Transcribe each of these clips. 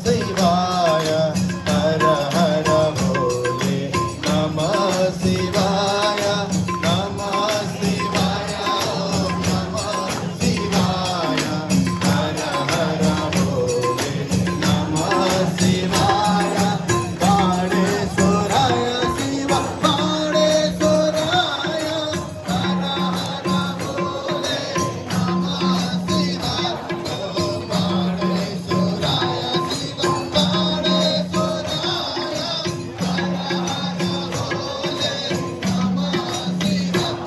शिवाय हर हर भोले नमः शिवाय नमः शिवाय ओम नमः शिवाय हर हर भोले नमः शिवाय बाणेश्वराय शिव बाणेश्वराय हर हर भोले नमः शिवाय ओम बाणेश्वराय शिव बाणेश्वराय हर हर भोले नमः शिवाय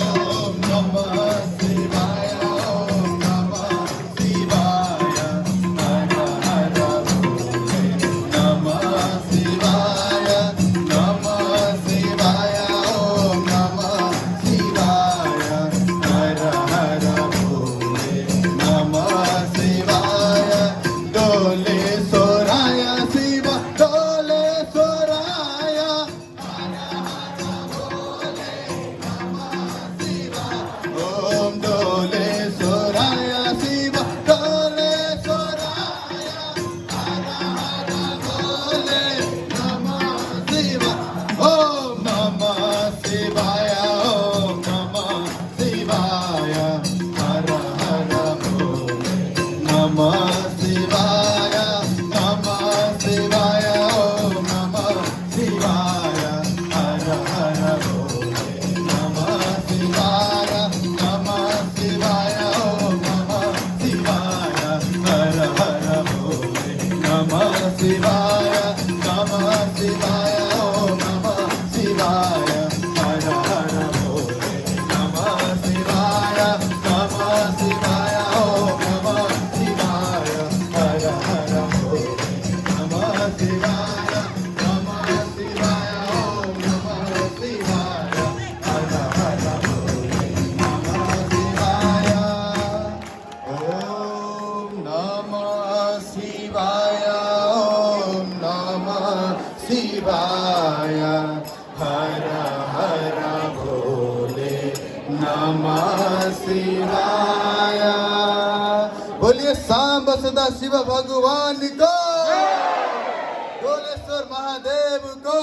ओम नमः शिवाय ओम नमः शिवाय हर हर भोले नमः शिवाय नमः शिवाय ओम नमः शिवाय हर हर भोले नमः शिवाय डोले सोराय शिव डोले सोराय हर हर भोले नमः शिवाय ओम डोले सोराय शिव डोले सोराय हर हर भोले नमः शिवाय ओम नमः शिवाय ओम नमः शिवाय हर हर भोले नमः शिवाय नमः शिवाय ओम नमः शिवाय हर हर भोले नमः शिवाय नमः शिवाय ओम नमः शिवाय हर हर भोले नमः शिवाय नमः शिवाय ओम नमः शिवाय हर हर भोले नमः शिवाय नमः शिवाय ओम नमः शिवाय हर हर भोले नमः शिवाय नमः शिवाय ओम नमः शिवाय हर हर भोले नमः शिवाय ओम नमः शिवाय ओम नमः शिवाय हर हर भोले नमः शिवाय बोलिए सांब सदा शिव भगवान को डोलेश्वर महादेव को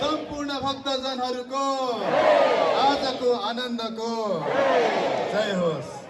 सम्पूर्ण भक्तजनहरूको आजको आनन्दको जय होस्।